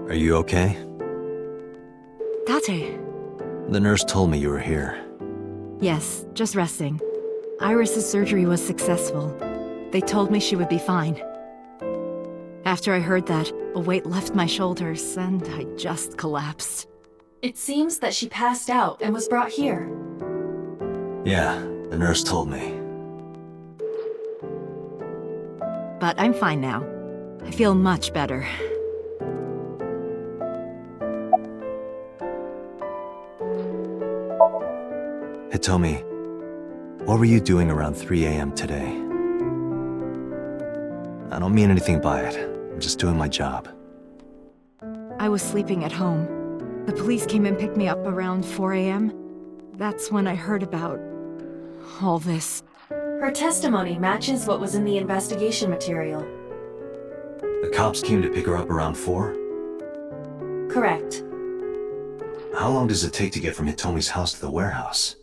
Are you okay? Tate. The nurse told me you were here. Yes, just resting. Iris's surgery was successful. They told me she would be fine. After I heard that, a weight left my shoulders, and I just collapsed. It seems that she passed out and was brought here. Yeah, the nurse told me. But I'm fine now. I feel much better. Hitomi, what were you doing around 3 a.m. today? I don't mean anything by it. I'm just doing my job. I was sleeping at home. The police came and picked me up around 4 a.m. That's when I heard about all this. Her testimony matches what was in the investigation material. The cops came to pick her up around 4? Correct. How long does it take to get from Hitomi's house to the warehouse?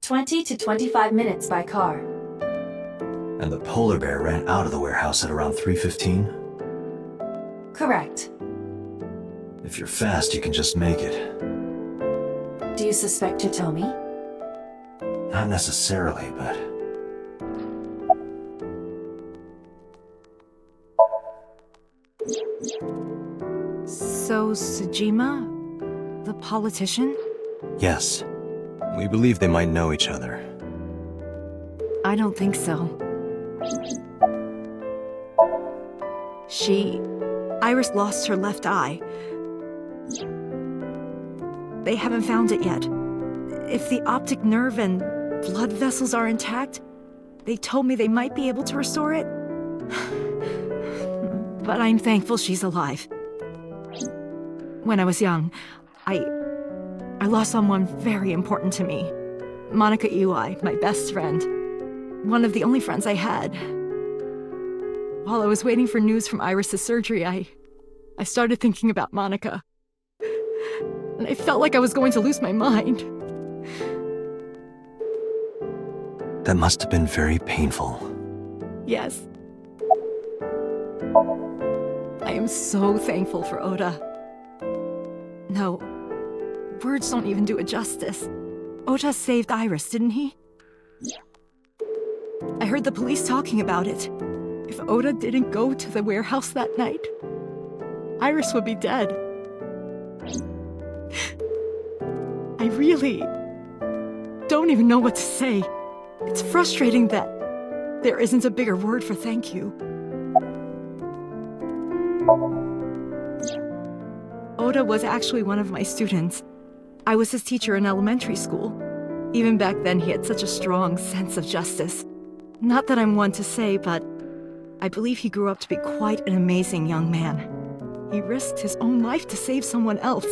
20 to 25 minutes by car. And the polar bear ran out of the warehouse at around 3:15? Correct. If you're fast, you can just make it. Do you suspect Hitomi? Not necessarily, but... So, Sejima? The politician? Yes. We believe they might know each other. I don't think so. Iris lost her left eye. They haven't found it yet. If the optic nerve and blood vessels are intact, they told me they might be able to restore it. But I'm thankful she's alive. When I was young, I lost someone very important to me. Monica Iwai, my best friend. One of the only friends I had. While I was waiting for news from Iris's surgery, I started thinking about Monica. And I felt like I was going to lose my mind. That must have been very painful. Yes. I am so thankful for Oda. No, words don't even do it justice. Oda saved Iris, didn't he? I heard the police talking about it. If Oda didn't go to the warehouse that night, Iris would be dead. I really don't even know what to say. It's frustrating that there isn't a bigger word for thank you. Oda was actually one of my students. I was his teacher in elementary school. Even back then, he had such a strong sense of justice. Not that I'm one to say, but I believe he grew up to be quite an amazing young man. He risked his own life to save someone else.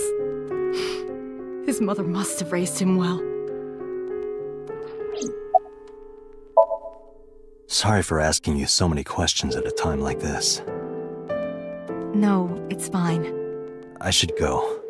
His mother must have raised him well. Sorry for asking you so many questions at a time like this. No, it's fine. I should go.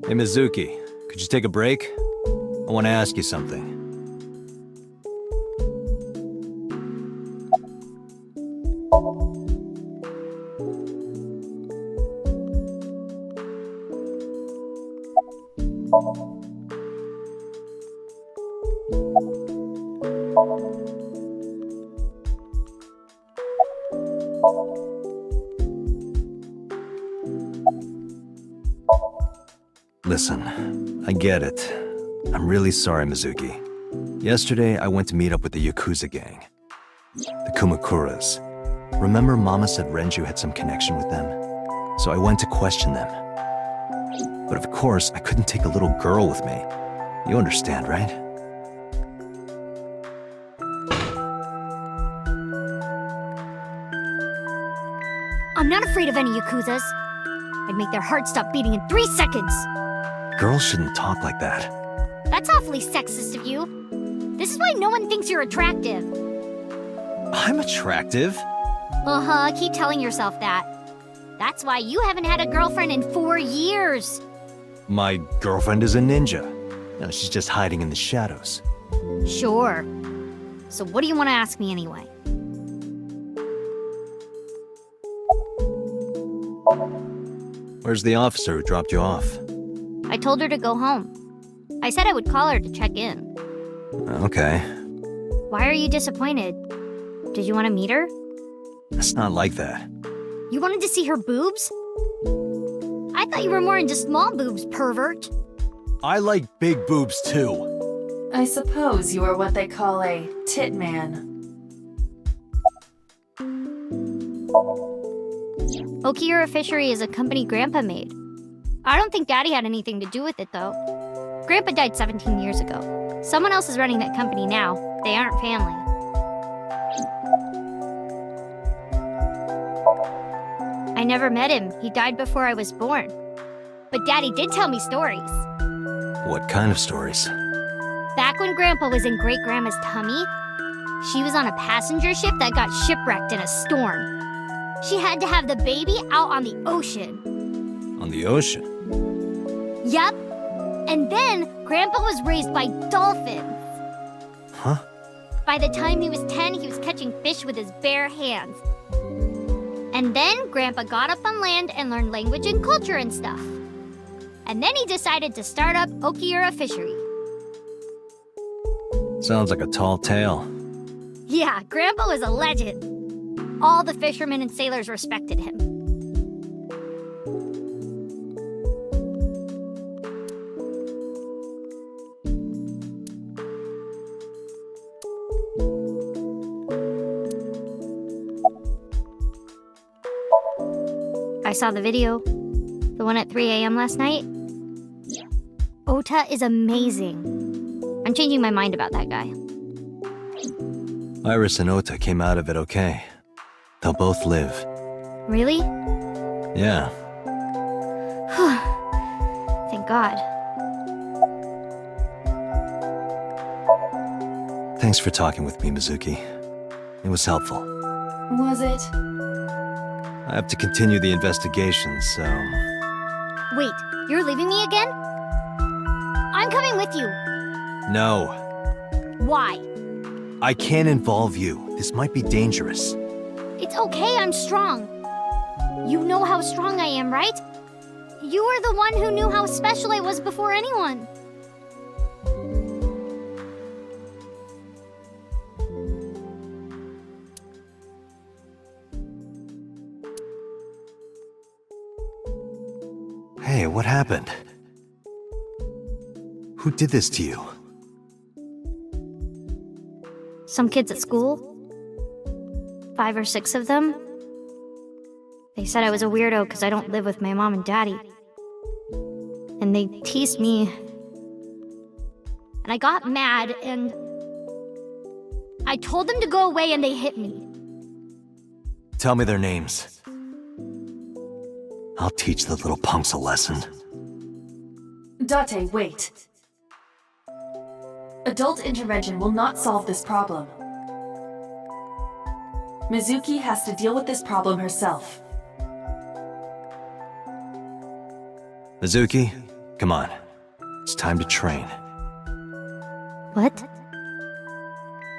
Hey, Mizuki, could you take a break? I want to ask you something. Listen, I get it. I'm really sorry, Mizuki. Yesterday, I went to meet up with the Yakuza gang. The Kumakuras. Remember Mama said Renju had some connection with them? So I went to question them. But of course, I couldn't take a little girl with me. You understand, right? I'm not afraid of any Yakuzas. I'd make their hearts stop beating in 3 seconds. Girls shouldn't talk like that. That's awfully sexist of you. This is why no one thinks you're attractive. I'm attractive. Keep telling yourself that. That's why you haven't had a girlfriend in 4 years. My girlfriend is a ninja. No, she's just hiding in the shadows. Sure. So what do you want to ask me anyway? Where's the officer who dropped you off? I told her to go home. I said I would call her to check in. Okay. Why are you disappointed? Did you want to meet her? It's not like that. You wanted to see her boobs? I thought you were more into small boobs, pervert. I like big boobs too. I suppose you are what they call a tit man. Okiura Fishery is a company Grandpa made. I don't think Daddy had anything to do with it, though. Grandpa died 17 years ago. Someone else is running that company now. They aren't family. I never met him. He died before I was born. But Daddy did tell me stories. What kind of stories? Back when Grandpa was in Great-Grandma's tummy, she was on a passenger ship that got shipwrecked in a storm. She had to have the baby out on the ocean. On the ocean? Yep. And then Grandpa was raised by dolphins. Huh? By the time he was 10, he was catching fish with his bare hands. And then Grandpa got up on land and learned language and culture and stuff. And then he decided to start up Okiura Fishery. Sounds like a tall tale. Yeah, Grandpa was a legend. All the fishermen and sailors respected him. I saw the video. The one at 3 a.m. last night. Ota is amazing. I'm changing my mind about that guy. Iris and Ota came out of it okay. They'll both live. Really? Yeah. Thank God. Thanks for talking with me, Mizuki. It was helpful. Was it? I have to continue the investigation, so... Wait, you're leaving me again? I'm coming with you. No. Why? I can't involve you. This might be dangerous. It's okay, I'm strong. You know how strong I am, right? You were the one who knew how special I was before anyone. Hey, what happened? Who did this to you? Some kids at school. 5 or 6 of them. They said I was a weirdo because I don't live with my mom and daddy. And they teased me. And I got mad and... I told them to go away and they hit me. Tell me their names. I'll teach the little punks a lesson. Date, wait. Adult intervention will not solve this problem. Mizuki has to deal with this problem herself. Mizuki, come on. It's time to train. What?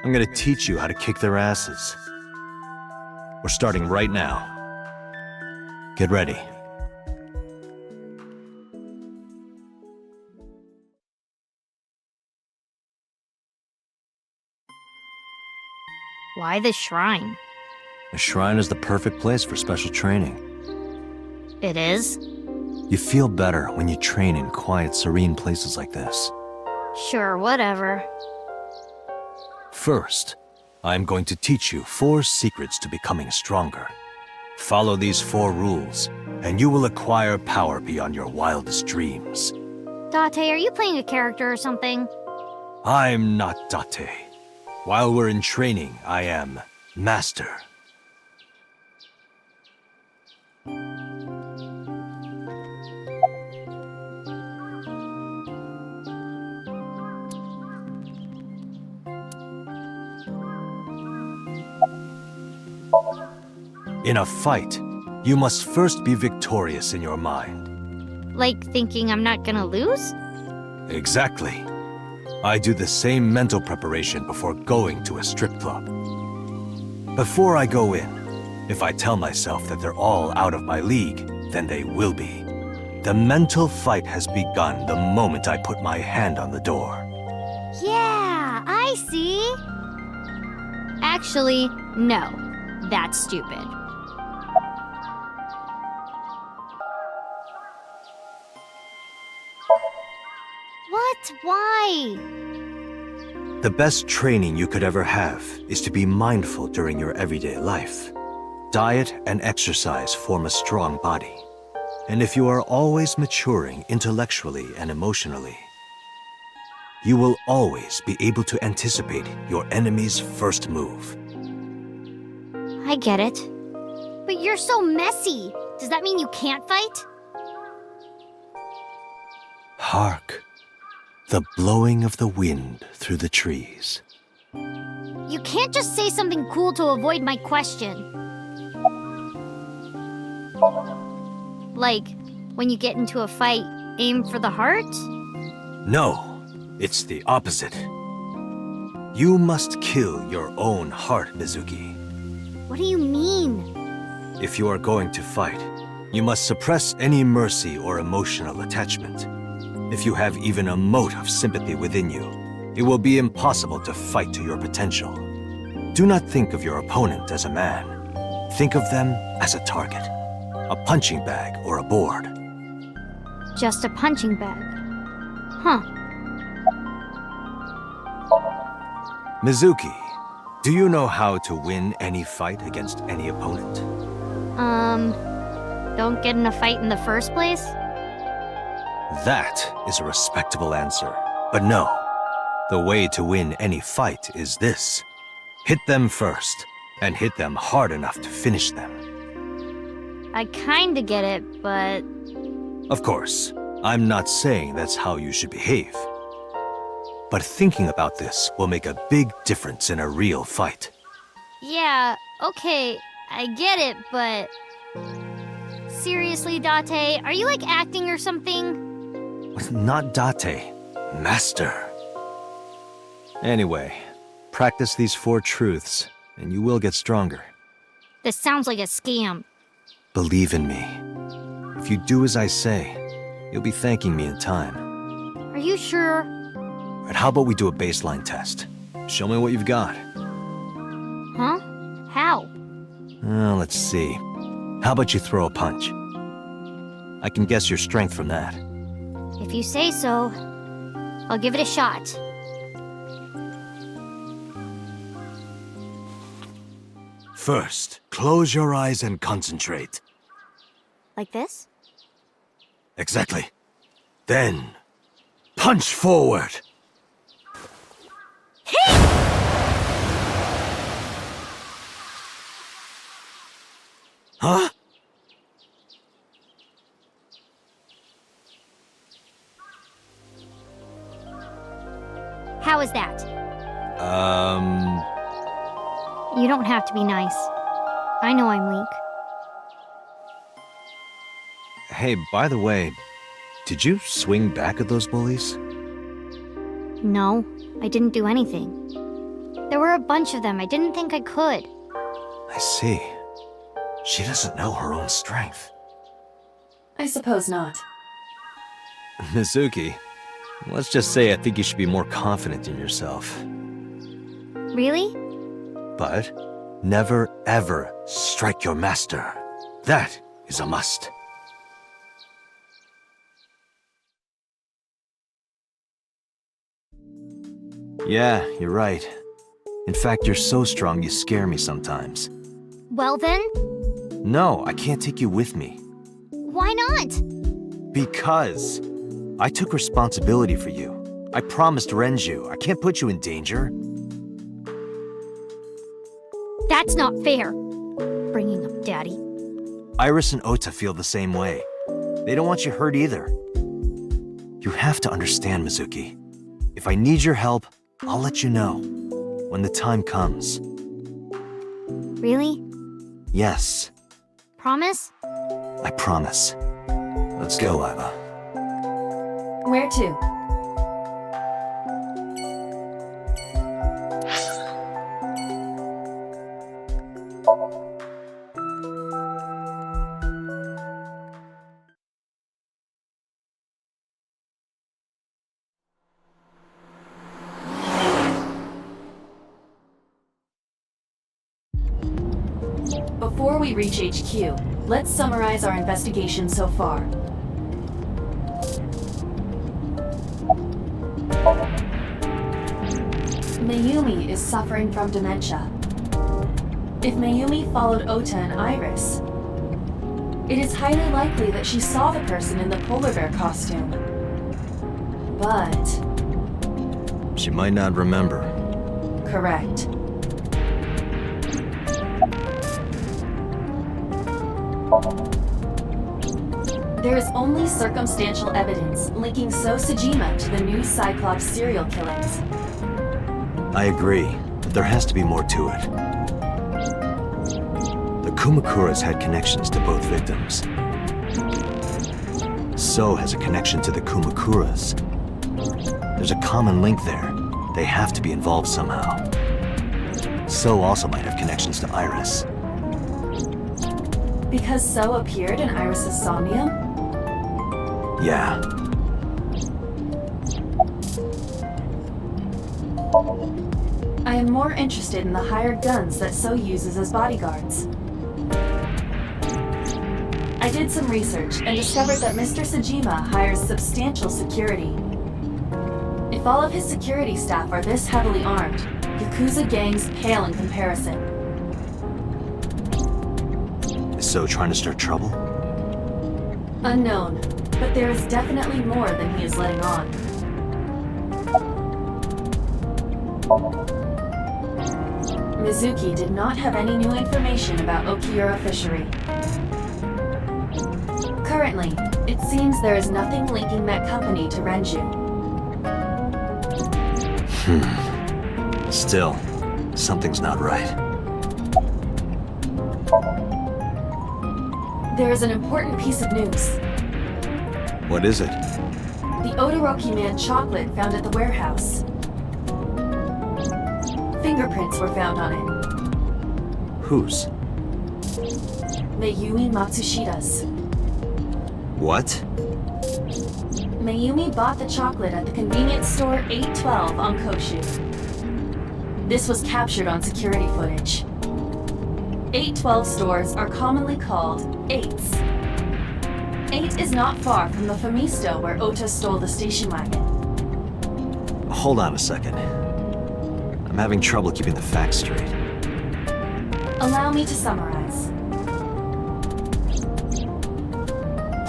I'm gonna teach you how to kick their asses. We're starting right now. Get ready. Why the shrine? The shrine is the perfect place for special training. It is? You feel better when you train in quiet, serene places like this. Sure, whatever. First, I'm going to teach you 4 secrets to becoming stronger. Follow these 4 rules, and you will acquire power beyond your wildest dreams. Date, are you playing a character or something? I'm not Date. While we're in training, I am Master. In a fight, you must first be victorious in your mind. Like thinking I'm not gonna lose? Exactly. I do the same mental preparation before going to a strip club. Before I go in, if I tell myself that they're all out of my league, then they will be. The mental fight has begun the moment I put my hand on the door. Yeah, I see. Actually, no. That's stupid. What? Why? The best training you could ever have is to be mindful during your everyday life. Diet and exercise form a strong body. And if you are always maturing intellectually and emotionally, you will always be able to anticipate your enemy's first move. I get it. But you're so messy. Does that mean you can't fight? Hark, the blowing of the wind through the trees. You can't just say something cool to avoid my question. Like, when you get into a fight, aim for the heart? No, it's the opposite. You must kill your own heart, Mizuki. What do you mean? If you are going to fight, you must suppress any mercy or emotional attachment. If you have even a mote of sympathy within you, it will be impossible to fight to your potential. Do not think of your opponent as a man. Think of them as a target, a punching bag or a board. Just a punching bag. Huh. Mizuki, do you know how to win any fight against any opponent? Don't get in a fight in the first place? That is a respectable answer. But no, the way to win any fight is this. Hit them first, and hit them hard enough to finish them. I kinda get it, but... Of course, I'm not saying that's how you should behave. But thinking about this will make a big difference in a real fight. Yeah, okay, I get it, but... Seriously, Date, are you like acting or something? Not Date, Master. Anyway, practice these 4 truths, and you will get stronger. This sounds like a scam. Believe in me. If you do as I say, you'll be thanking me in time. Are you sure? Right, how about we do a baseline test? Show me what you've got. Huh? How? Let's see. How about you throw a punch? I can guess your strength from that. If you say so, I'll give it a shot. First, close your eyes and concentrate. Like this? Exactly. Then, punch forward. Huh? How is that? You don't have to be nice. I know I'm weak. Hey, by the way, did you swing back at those bullies? No, I didn't do anything. There were a bunch of them. I didn't think I could. I see. She doesn't know her own strength. I suppose not. Mizuki, let's just say I think you should be more confident in yourself. Really? But never ever strike your master. That is a must. Yeah, you're right. In fact, you're so strong you scare me sometimes. Well then, No, I can't take you with me. why not? Because I took responsibility for you. I promised Renju. I can't put you in danger. That's not fair. Bringing up Daddy. Iris and Ota feel the same way. They don't want you hurt either. You have to understand, Mizuki. If I need your help, I'll let you know. When the time comes. Really? Yes. Promise? I promise. Let's go, Iva. Where to? Before we reach HQ, let's summarize our investigation so far. Mayumi is suffering from dementia. If Mayumi followed Ota and Iris, it is highly likely that she saw the person in the polar bear costume. But... She might not remember. correct. There is only circumstantial evidence linking So Sejima to the new Cyclops serial killings. I agree, but there has to be more to it. The Kumakuras had connections to both victims. So has a connection to the Kumakuras. There's a common link there. They have to be involved somehow. So also might have connections to Iris. Because So appeared in Iris's Somnium? Yeah. I am more interested in the hired guns that So uses as bodyguards. I did some research and discovered that Mr. Sejima hires substantial security. If all of his security staff are this heavily armed, Yakuza gangs pale in comparison. Is So trying to start trouble? Unknown, but there is definitely more than he is letting on. Mizuki did not have any new information about Okiura Fishery. Currently, it seems there is nothing linking that company to Renju. Still, something's not right. There is an important piece of news. What is it? The Odoroki Man chocolate found at the warehouse. Fingerprints were found on it. Whose? Mayumi Matsushida's. What? Mayumi bought the chocolate at the convenience store 812 on Koshu. This was captured on security footage. 812 stores are commonly called 8s. 8 is not far from the Famisto where Ota stole the station wagon. Hold on a second. I'm having trouble keeping the facts straight. Allow me to summarize.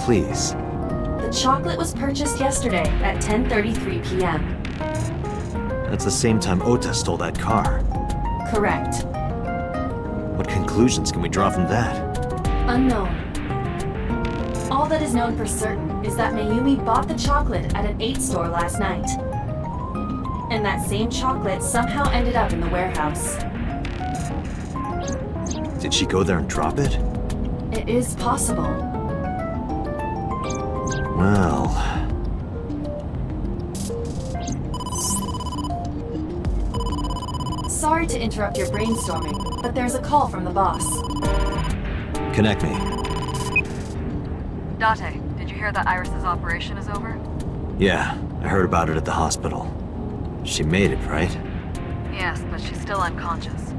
Please. The chocolate was purchased yesterday at 10:33 p.m. That's the same time Ota stole that car. Correct. What conclusions can we draw from that? Unknown. All that is known for certain is that Mayumi bought the chocolate at an 8 store last night. And that same chocolate somehow ended up in the warehouse. Did she go there and drop it? It is possible. Well... Sorry to interrupt your brainstorming, but there's a call from the boss. Connect me. Date, did you hear that Iris's operation is over? Yeah, I heard about it at the hospital. She made it, right? Yes, but she's still unconscious.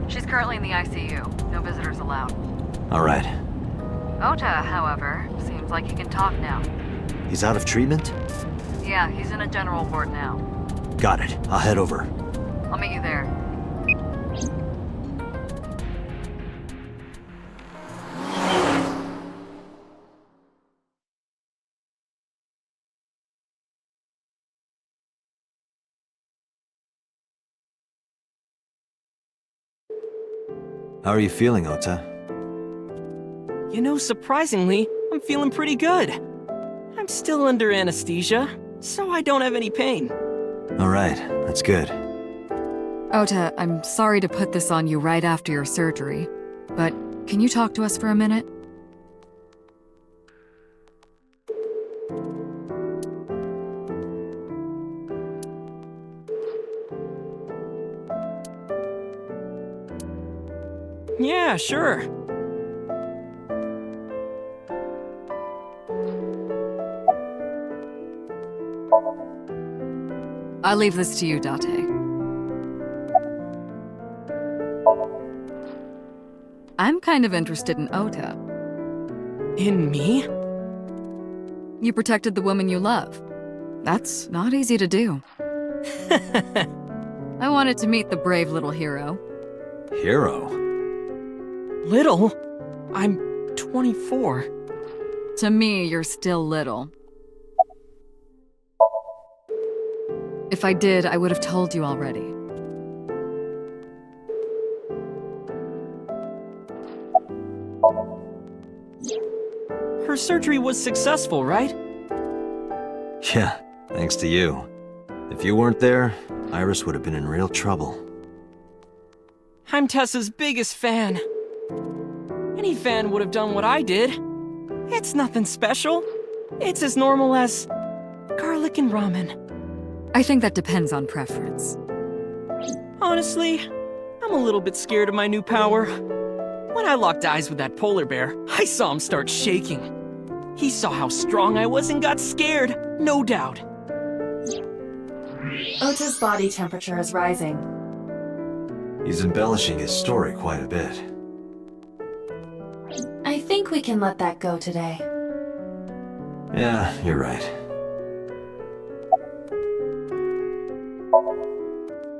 She's currently in the ICU. No visitors allowed. All right. Ota, however, seems like he can talk now. He's out of treatment? Yeah, he's in a general ward now. Got it. I'll head over. I'll meet you there. How are you feeling, Ota? You know, surprisingly, I'm feeling pretty good. I'm still under anesthesia, so I don't have any pain. All right, that's good. Ota, I'm sorry to put this on you right after your surgery, but can you talk to us for a minute? Yeah, sure. I'll leave this to you, Date. I'm kind of interested in Ota. In me? You protected the woman you love. That's not easy to do. I wanted to meet the brave little hero. Hero? Little? I'm 24. To me, you're still little. If I did, I would have told you already. Her surgery was successful, right? Yeah, thanks to you. If you weren't there, Iris would have been in real trouble. I'm Tessa's biggest fan. Any fan would have done what I did. It's nothing special. It's as normal as garlic and ramen. I think that depends on preference. Honestly, I'm a little bit scared of my new power. When I locked eyes with that polar bear, I saw him start shaking. He saw how strong I was and got scared, no doubt. Ota's body temperature is rising. He's embellishing his story quite a bit. I think we can let that go today. Yeah, you're right.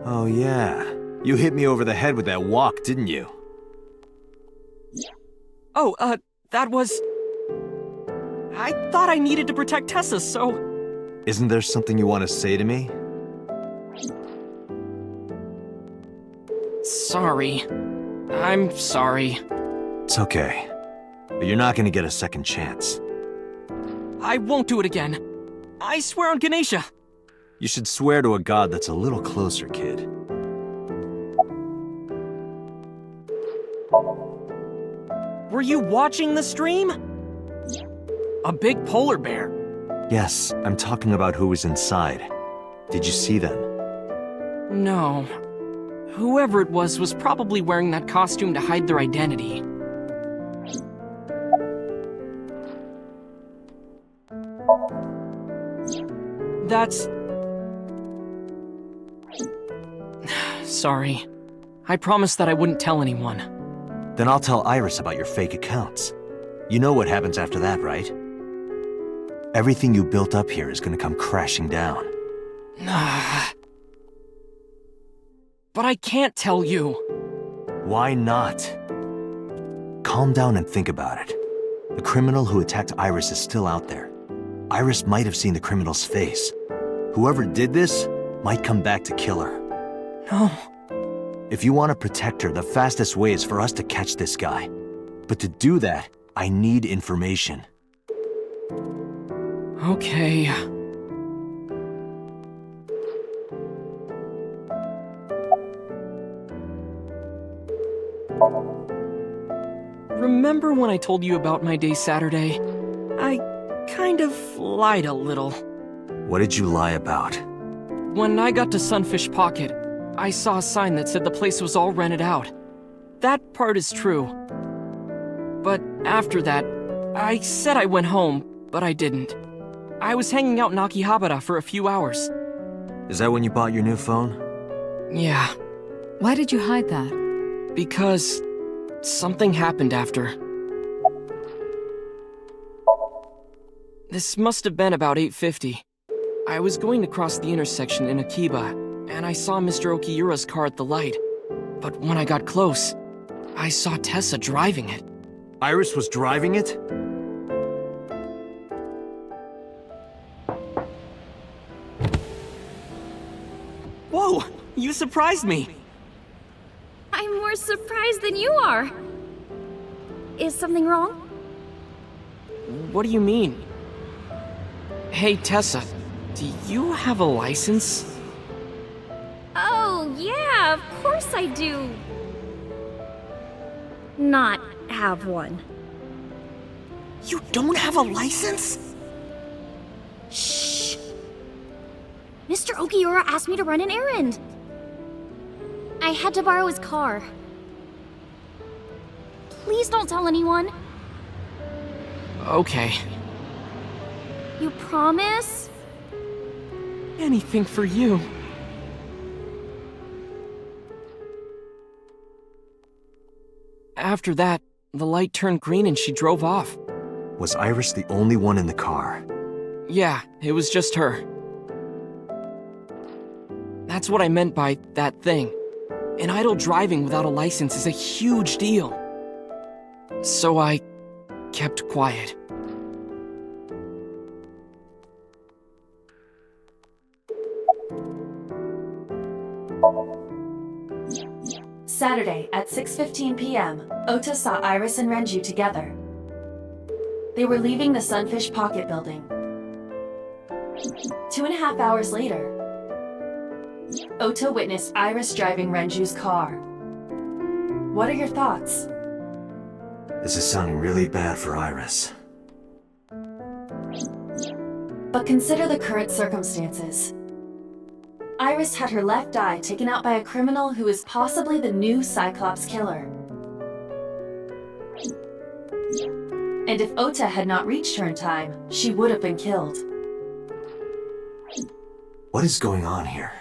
Oh yeah, you hit me over the head with that walk, didn't you? Oh, that was... I thought I needed to protect Tessa, so... Isn't there something you want to say to me? Sorry. I'm sorry. It's okay. But you're not gonna get a second chance. I won't do it again. I swear on Ganesha. You should swear to a god that's a little closer, kid. Were you watching the stream? A big polar bear. Yes, I'm talking about who was inside. Did you see them? No. Whoever it was probably wearing that costume to hide their identity. That's... Sorry. I promised that I wouldn't tell anyone. Then I'll tell Iris about your fake accounts. You know what happens after that, right? Everything you built up here is gonna come crashing down. But I can't tell you. Why not? Calm down and think about it. The criminal who attacked Iris is still out there. Iris might have seen the criminal's face. Whoever did this might come back to kill her. No. If you want to protect her, the fastest way is for us to catch this guy. But to do that, I need information. Okay. Remember when I told you about my day Saturday? I kind of lied a little. What did you lie about? When I got to Sunfish Pocket, I saw a sign that said the place was all rented out. That part is true. But after that, I said I went home, but I didn't. I was hanging out in Akihabara for a few hours. Is that when you bought your new phone? Yeah, Why did you hide that? because something happened after. This must have been about 8:50. I was going to cross the intersection in Akiba, and I saw Mr. Okiura's car at the light. But when I got close, I saw Tessa driving it. Iris was driving it? Whoa, you surprised me. I'm more surprised than you are. Is something wrong? What do you mean? Hey, Tessa, do you have a license? Oh, yeah, of course I do. Not have one. You don't have a license? Shh. Mr. Okiura asked me to run an errand. I had to borrow his car. Please don't tell anyone. Okay. You promise? Anything for you. After that, the light turned green and she drove off. Was Iris the only one in the car? Yeah, it was just her. That's what I meant by that thing. An idle driving without a license is a huge deal. So I kept quiet. Saturday at 6:15 p.m., Ota saw Iris and Renju together. They were leaving the Sunfish Pocket building. 2.5 hours later, Ota witnessed Iris driving Renju's car. What are your thoughts? This is sounding really bad for Iris. But consider the current circumstances. Iris had her left eye taken out by a criminal who is possibly the new Cyclops killer. And if Ota had not reached her in time, she would have been killed. What is going on here?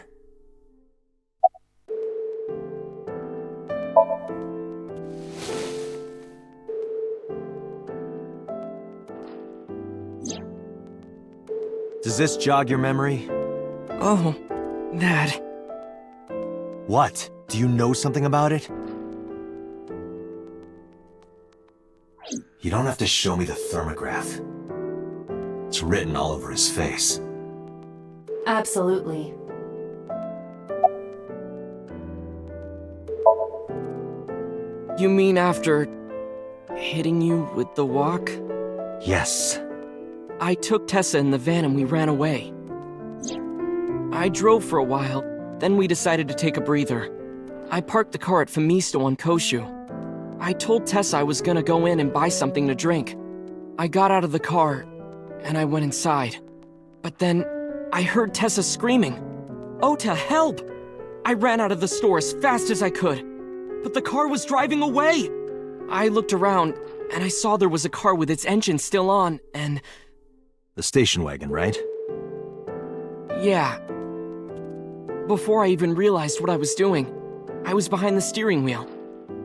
Does this jog your memory? Oh, that. What? Do you know something about it? You don't have to show me the thermograph. It's written all over his face. Absolutely. You mean after hitting you with the walk? Yes. I took Tessa in the van and we ran away. I drove for a while, then we decided to take a breather. I parked the car at Famisto on Koshu. I told Tessa I was gonna go in and buy something to drink. I got out of the car, and I went inside. But then, I heard Tessa screaming, "Ota, help!" I ran out of the store as fast as I could, but the car was driving away! I looked around, and I saw there was a car with its engine still on, and... The station wagon, right? yeah. Before I even realized what I was doing, I was behind the steering wheel.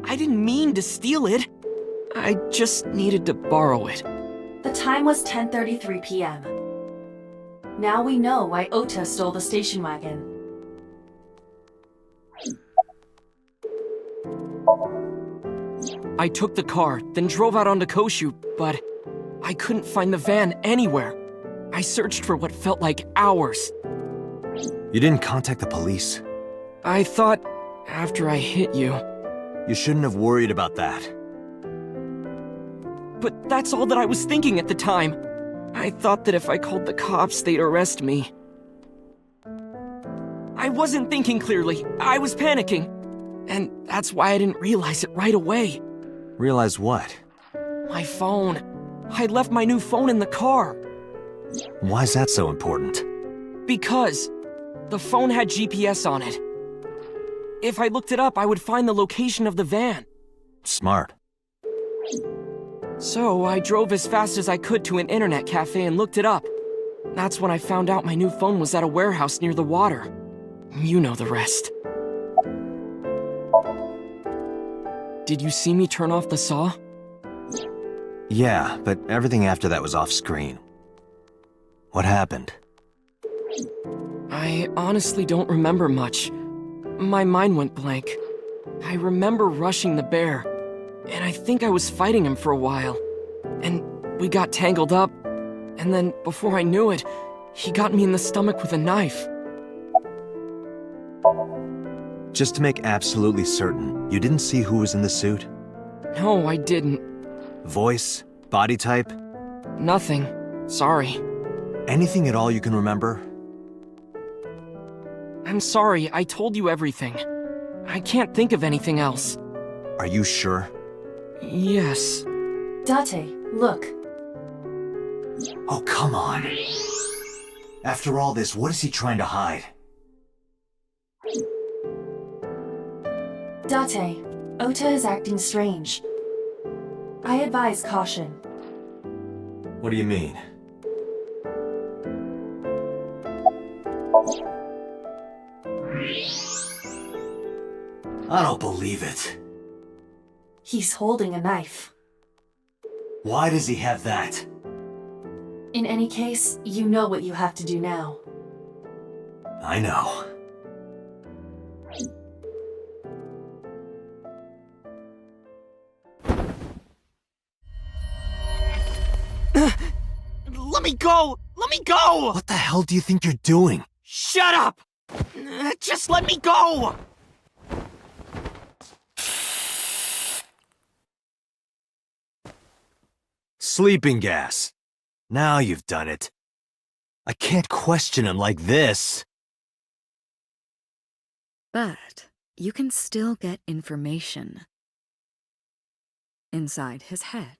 I didn't mean to steal it. I just needed to borrow it. The time was 10:33 p.m. Now we know why Ota stole the station wagon. I took the car, then drove out onto Koshu, but I couldn't find the van anywhere. I searched for what felt like hours. You didn't contact the police? I thought, after I hit you... You shouldn't have worried about that. But that's all that I was thinking at the time. I thought that if I called the cops, they'd arrest me. I wasn't thinking clearly. I was panicking. And that's why I didn't realize it right away. Realize what? My phone. I left my new phone in the car. Why's that so important? Because the phone had GPS on it. If I looked it up, I would find the location of the van. Smart. So I drove as fast as I could to an internet cafe and looked it up. That's when I found out my new phone was at a warehouse near the water. You know the rest. Did you see me turn off the saw? Yeah, but everything after that was off screen. What happened? I honestly don't remember much. My mind went blank. I remember rushing the bear, and I think I was fighting him for a while. And we got tangled up, and then before I knew it, he got me in the stomach with a knife. Just to make absolutely certain, you didn't see who was in the suit? No, I didn't. Voice? Body type? Nothing. Sorry. Anything at all you can remember? I'm sorry, I told you everything. I can't think of anything else. Are you sure? Yes. Date, look. Oh, come on. After all this, what is he trying to hide? Date, Ota is acting strange. I advise caution. What do you mean? I don't believe it. He's holding a knife. Why does he have that? In any case, you know what you have to do now. I know. Let me go! Let me go! What the hell do you think you're doing? Shut up! Just let me go! Sleeping gas. Now you've done it. I can't question him like this. But you can still get information inside his head.